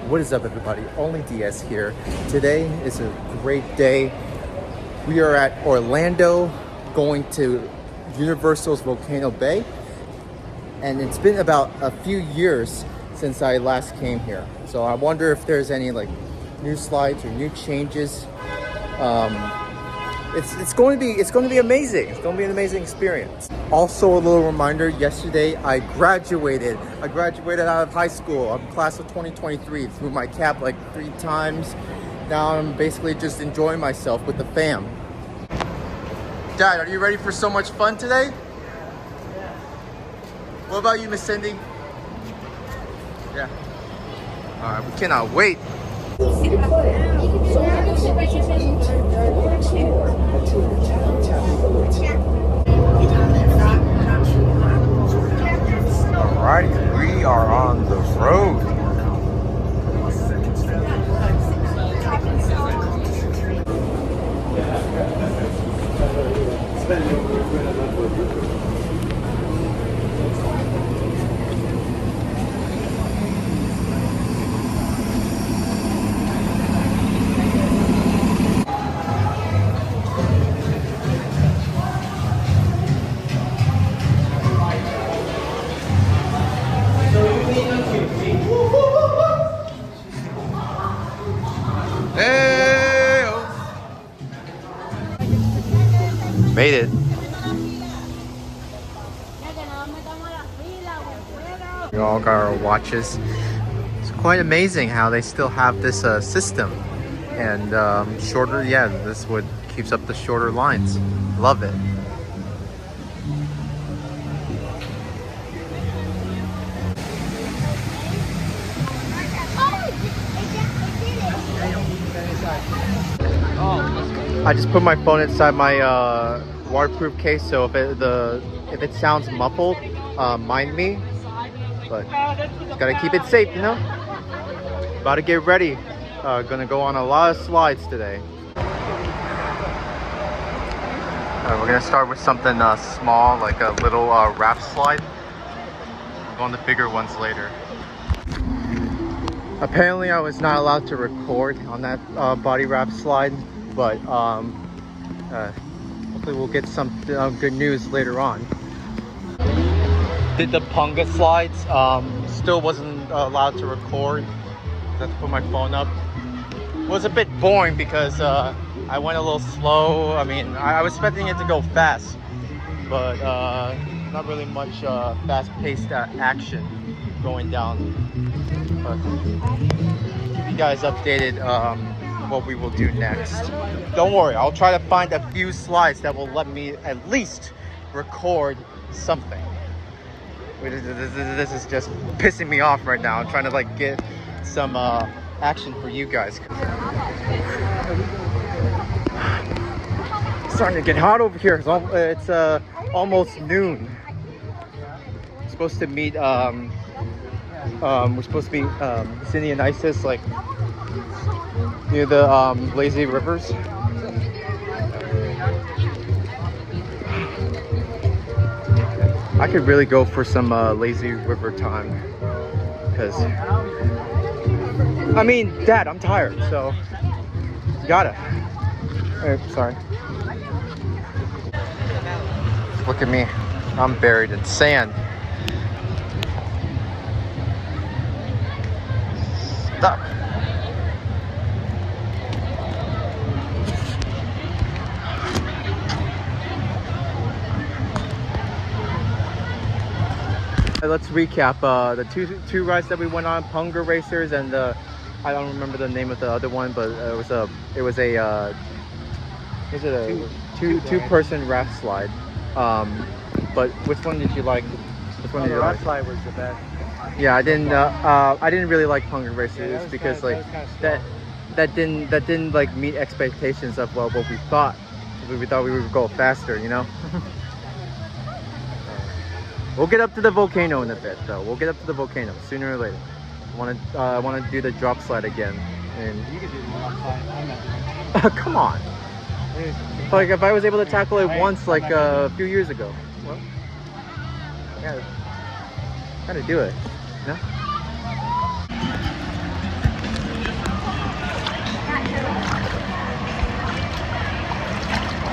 What is up, everybody? Only DS here. Today is a great day. We are at Orlando going to Universal's Volcano Bay, and it's been about a few years since I last came here. So I wonder if there's any like new slides or new changes. It's going to be amazing. It's going to be an amazing experience. Also, a little reminder, yesterday I graduated out of high school. I'm class of 2023. Threw my cap like 3 times. Now I'm basically just enjoying myself with the fam. Dad, are you ready for so much fun today? Yeah. What about you, Miss Cindy? Yeah. All right, we cannot wait. Alrighty, we are on the road. Made it. We all got our watches. It's quite amazing how they still have this system. And shorter, yeah, this would keeps up the shorter lines. Love it. I just put my phone inside my waterproof case, so if it sounds muffled, mind me. But gotta keep it safe, you know. About to get ready. Gonna go on a lot of slides today. Alright, we're gonna start with something small, like a little raft slide. We'll go on the bigger ones later. Apparently, I was not allowed to record on that body raft slide. But hopefully we'll get some good news later on. Did the Punga slides, still wasn't allowed to record. I had to put my phone up. It was a bit boring because I went a little slow. I mean, I was expecting it to go fast, but not really much fast-paced action going down. But keep you guys updated what we will do next. Don't worry, I'll try to find a few slides that will let me at least record something. This is just pissing me off right now. I'm trying to like get some action for you guys. It's starting to get hot over here. It's almost noon. We're supposed to meet Cindy and Isis like near the lazy rivers. I could really go for some lazy river time because I mean, Dad, I'm tired, so gotta. Sorry. Look at me, I'm buried in sand. Stop. Let's recap the two rides that we went on, Punga Racers, and I don't remember the name of the other one, but it was a two-person raft slide. But which one did you like? Which one did you like? The raft slide was the best. Yeah, I didn't really like Punga Racers because like that didn't like meet expectations of what we thought. We thought we would go faster, you know. We'll get up to the volcano in a bit, though. We'll get up to the volcano sooner or later. I want to do the drop slide again. And You can do the drop slide. I'm not doing it. come on. Like if I was able to tackle it once, like a few years ago. Well, gotta do it. You know?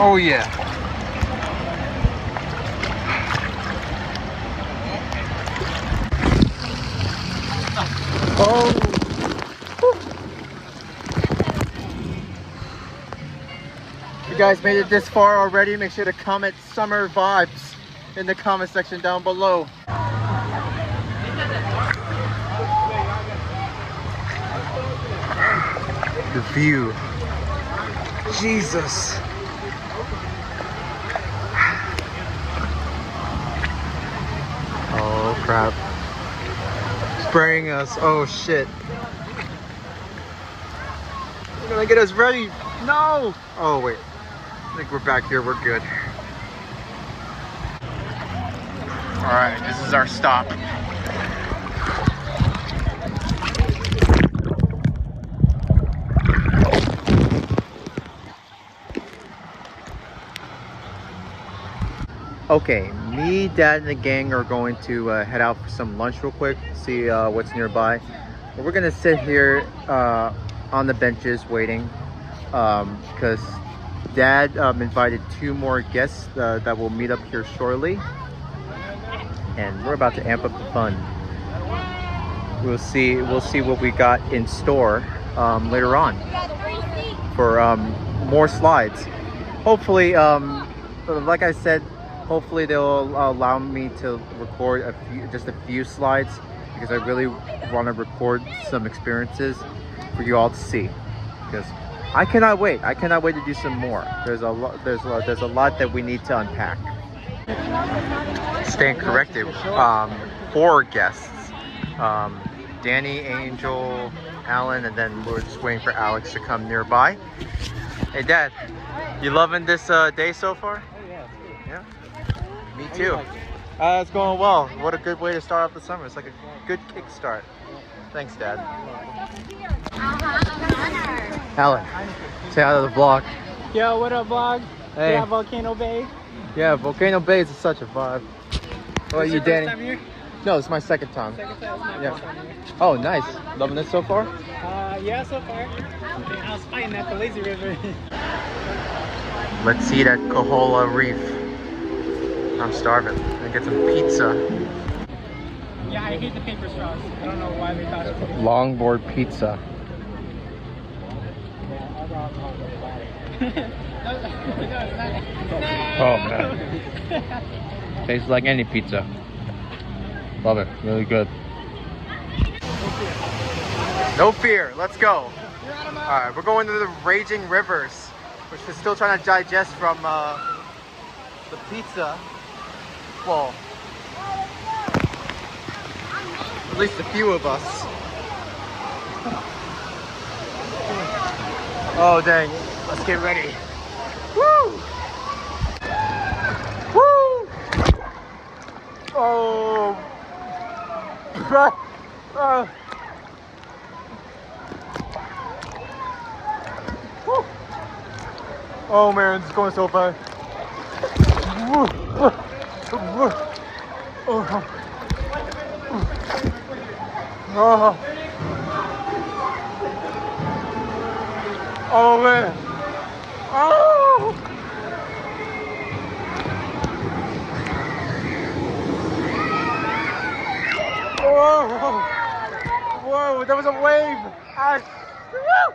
Oh yeah. Oh. You guys made it this far already. Make sure to comment summer vibes in the comment section down below. The view. Jesus. Oh crap. Spraying us. Oh shit. They're gonna get us ready. No! Oh wait. I think we're back here. We're good. Alright, this is our stop. Okay, me, Dad, and the gang are going to head out for some lunch real quick, see what's nearby. But we're gonna sit here on the benches waiting because Dad invited 2 more guests that will meet up here shortly, and we're about to amp up the fun. We'll see what we got in store later on for more slides. Hopefully, like I said. Hopefully they'll allow me to record just a few slides because I really want to record some experiences for you all to see. Because I cannot wait. I cannot wait to do some more. There's a lot that we need to unpack. Staying corrected. 4 guests. Danny, Angel, Alan, and then we're just waiting for Alex to come nearby. Hey Dad, you loving this day so far? Oh yeah. Yeah. Me too. It's going well. What a good way to start off the summer. It's like a good kickstart. Thanks, Dad. Alan, say hi to the vlog. Yo, what up, vlog? Hey. Yeah, Volcano Bay. Yeah, Volcano Bay is such a vibe. What about you, Danny? First time here? No, it's my second time. Second time. It's my Yeah. first time here. Oh, nice. Loving it so far? Yeah, so far. I was fighting at the lazy river. Let's eat at Kohola Reef. I'm starving. And get some pizza. Yeah, I hate the paper straws. I don't know why they thought it was Longboard pizza. Oh man. Tastes like any pizza. Love it. Really good. No fear. Let's go. Alright, we're going to the Raging Rivers, which is still trying to digest from the pizza. Well, at least a few of us. Oh dang, let's get ready. Woo! Woo! Oh! Woo! Oh man, it's going so fast. Woo! Oh. Oh. Oh man. Oh. Whoa. Whoa, there was a wave. Woo.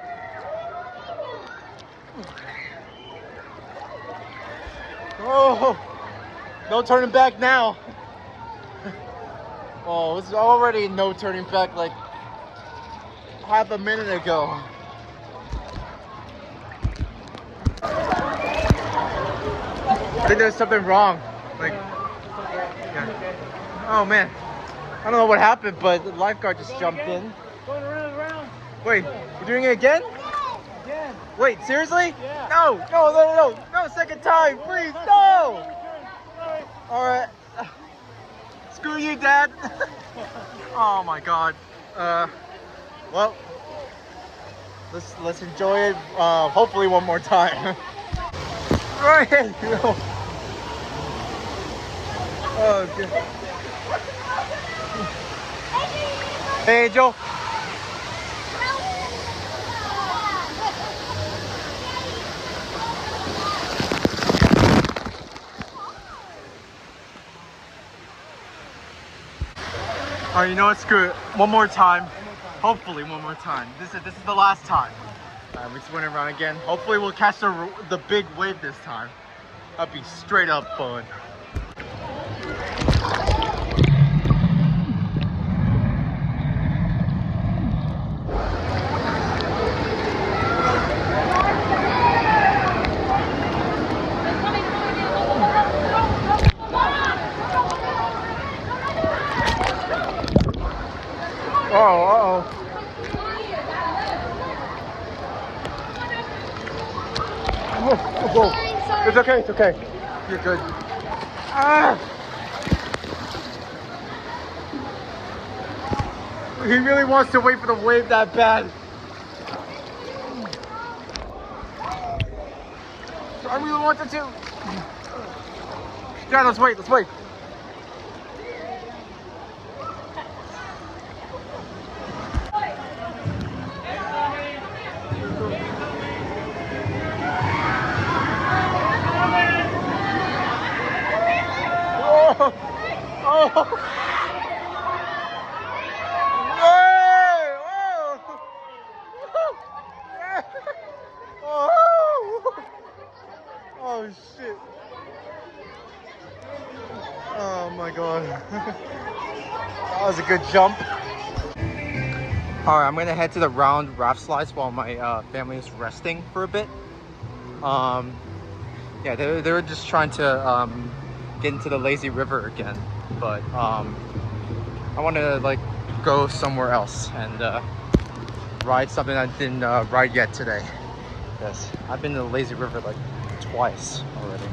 Oh. No turning back now. Oh, it's already no turning back like half a minute ago. I think there's something wrong. Like, yeah. Oh man, I don't know what happened, but the lifeguard just jumped in. Going around. Wait, we're doing it again? Again. Wait, seriously? Yeah. No, second time, please, no! Alright. Screw you, Dad. Oh my god. Well, let's enjoy it. Hopefully one more time. Right. Oh, good. Hey, Angel. Alright, you know what? Screw it. One more time. Hopefully, one more time. This is the last time. Alright, we're spinning around again. Hopefully, we'll catch the big wave this time. That'd be straight up fun. Oh, uh-oh. Whoa. It's okay, it's okay. You're good. Ah! He really wants to wait for the wave that bad. I really wanted to. Dad, let's wait, let's wait. Oh! Oh shit! Oh my god! That was a good jump. All right, I'm gonna head to the round raft slides while my family is resting for a bit. Yeah, they were just trying to get into the lazy river again, but I want to like go somewhere else and ride something I didn't ride yet today. Yes, I've been to the lazy river like twice already.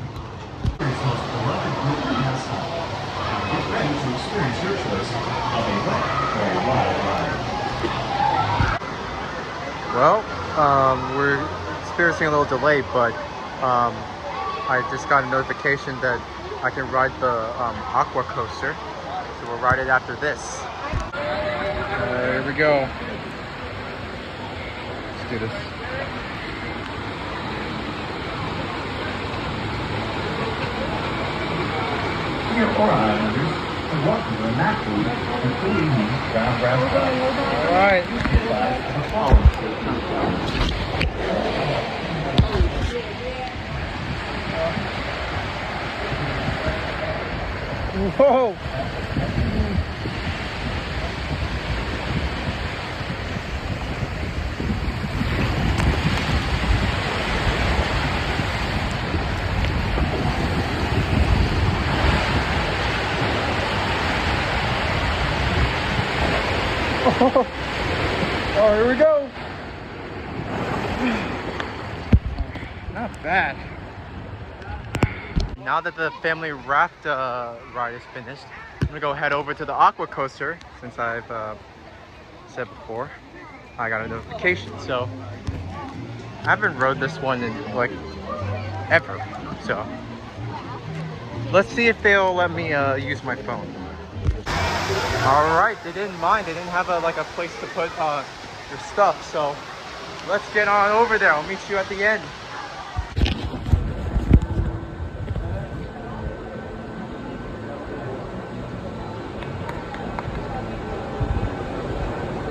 Get ready to experience your choice of a wet or a wild ride. Well, we're experiencing a little delay, but I just got a notification that I can ride the aqua coaster, so we'll ride it after this. Here we go. Let's do this. Dear Aura Islanders, and welcome to the Mac Food, including the Round Raft Ride. All right. Advised to the following safety. Whoa! Oh, here we go. Not bad. Now that the family raft ride is finished, I'm gonna go head over to the aqua coaster. Since I've said before, I got a notification. So I haven't rode this one in like ever. So let's see if they'll let me use my phone. All right, they didn't mind. They didn't have like a place to put your stuff. So let's get on over there. I'll meet you at the end.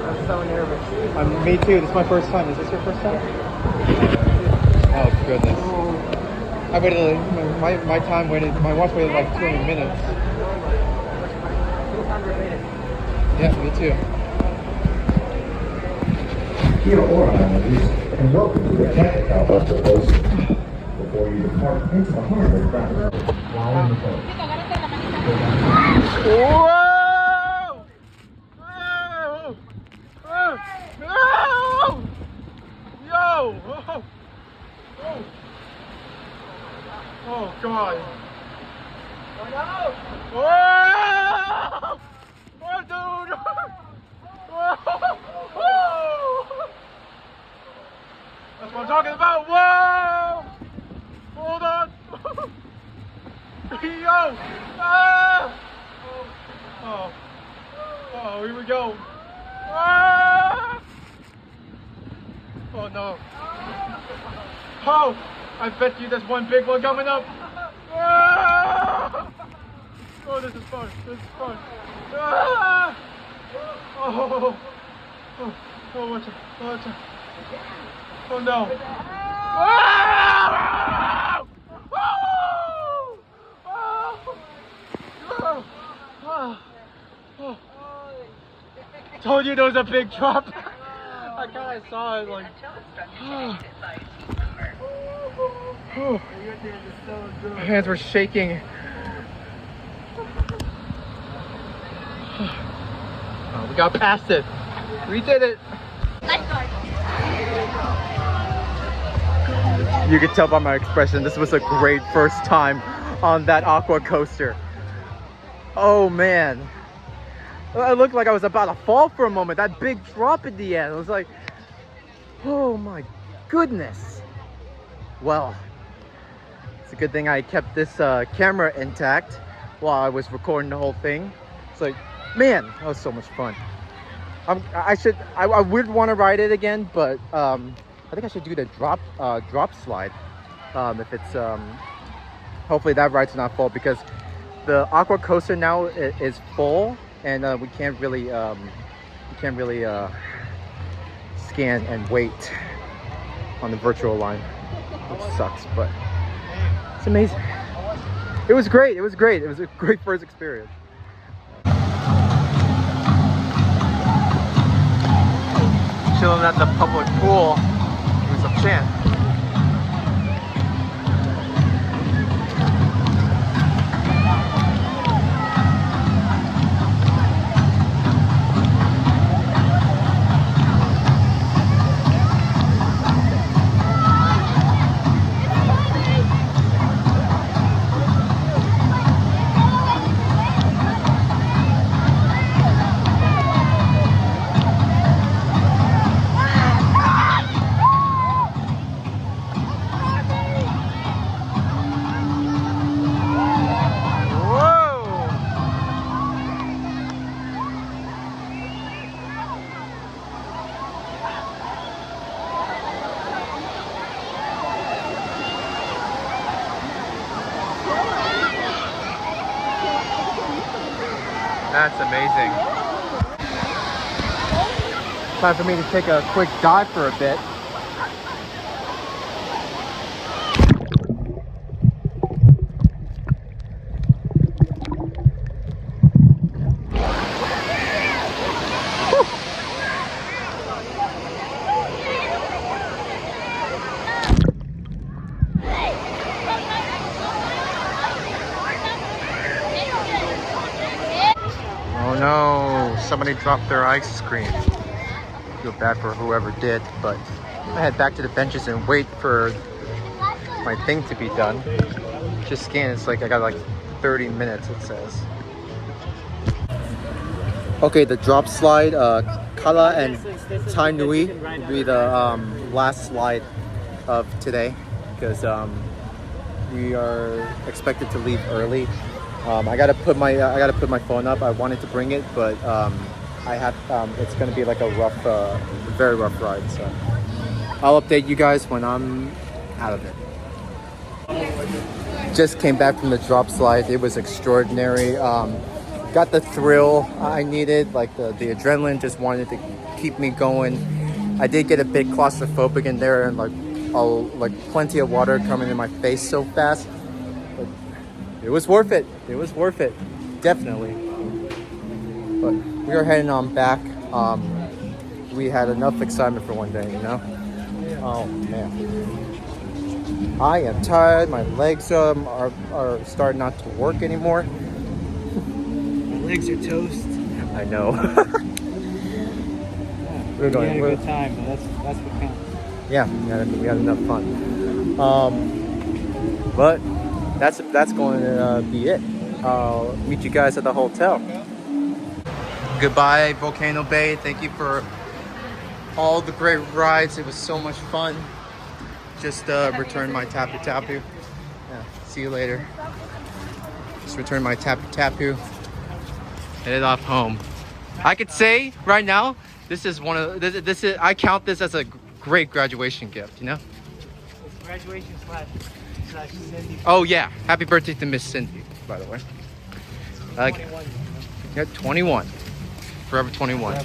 I'm so nervous. Me too. This is my first time. Is this your first time? Oh goodness. I waited. My time waited. My watch waited like 20 minutes. Yeah, me too. Dear Aura Islanders, and welcome to the KRAKATAU Festival Coast. Before you depart into the heart of Krakow, while in the boat. Whoa! Whoa! Whoa! Whoa! Yo! Whoa! Whoa! Oh God! Whoa! Oh, dude! Whoa! Whoa! That's what I'm talking about! Whoa! Hold on! Yo! Ah! Oh! Oh, here we go! Ah! Oh no! Oh! I bet you there's one big one coming up! Ah! Oh, this is fun! This is fun! Ah! Oh, oh, oh, watch out, watch out. Oh no. Ah! Oh! Oh! Oh! Oh! Oh! Told you there was a big drop. I kind of saw it like. Oh. My hands were shaking. Oh, we got past it. We did it. You could tell by my expression, this was a great first time on that aqua coaster. Oh man. It looked like I was about to fall for a moment. That big drop at the end. It was like, oh my goodness. Well, it's a good thing I kept this camera intact while I was recording the whole thing. It's like, man, that was so much fun. I would want to ride it again, but I think I should do the drop slide. If it's hopefully that ride's not full, because the aqua coaster now is full, and we can't really scan and wait on the virtual line, which sucks, but it's amazing. It was great. It was great. It was a great first experience. Chilling at the public pool, doing some chant. That's amazing. Time for me to take a quick dive for a bit. Oh no, somebody dropped their ice cream. Feel bad for whoever did, but I head back to the benches and wait for my thing to be done. Just scan, it's like I got like 30 minutes, it says. Okay, the drop slide, Kala and Tai Nui will be the last slide of today, because we are expected to leave early. I gotta put my phone up. I wanted to bring it, but I have it's gonna be like a rough, very rough ride. So I'll update you guys when I'm out of it. Just came back from the drop slide. It was extraordinary. Got the thrill I needed, like the adrenaline just wanted to keep me going. I did get a bit claustrophobic in there, and like plenty of water coming in my face so fast. But it was worth it. It was worth it, definitely. But we are heading on back. We had enough excitement for one day, you know? Oh man. I am tired. My legs are starting not to work anymore. My legs are toast. I know. We had a good time, but that's what counts. Yeah, we had enough fun. But that's going to be it. I'll meet you guys at the hotel. Goodbye, Volcano Bay. Thank you for all the great rides. It was so much fun. Just returned my Tapu Tapu. Yeah, see you later. Just returned my Tapu Tapu. Headed off home. I could say right now, this is I count this as a great graduation gift, you know? It's graduation slash Cindy. Oh yeah, happy birthday to Miss Cindy, by the way. Okay. 21. Yeah, 21. Forever 21. Right?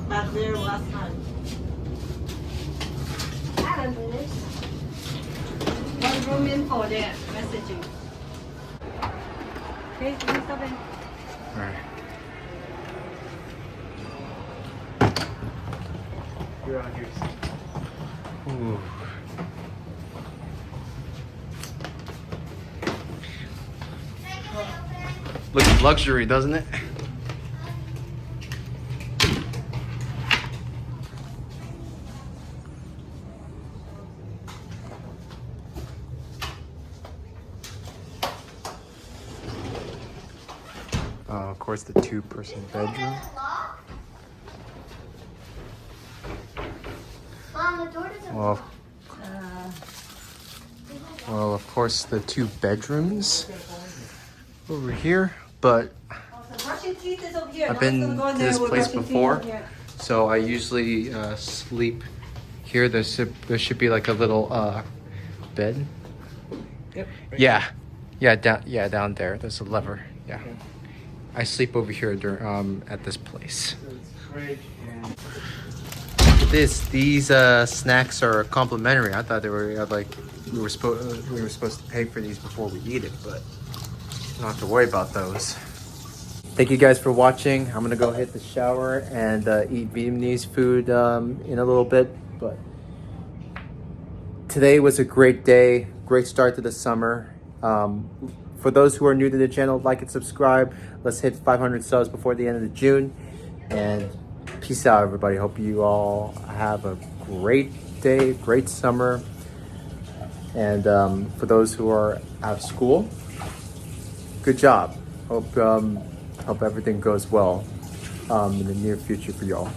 But there was none. One room in for there, messaging. Okay, can you stop in? All right. You're on your seat. Ooh. Looks luxury, doesn't it? Of course, the two-person bedroom. Mom, the door doesn't Well, of course, the two bedrooms over here. But Brushing teeth is over here. I've No been one's gonna go to in there this with place brushing teeth before, over here. so I usually sleep here. There should be like a little bed. Yep. Down there. There's a lever. Yeah. I sleep over here at this place. Fridge and These snacks are complimentary. I thought they were like we were supposed to pay for these before we eat it, but you don't have to worry about those. Thank you guys for watching. I'm gonna go hit the shower and eat Vietnamese food in a little bit. But today was a great day, great start to the summer. For those who are new to the channel, like and subscribe. Let's hit 500 subs before the end of June. And peace out, everybody. Hope you all have a great day, great summer. And for those who are out of school, good job. Hope everything goes well in the near future for y'all.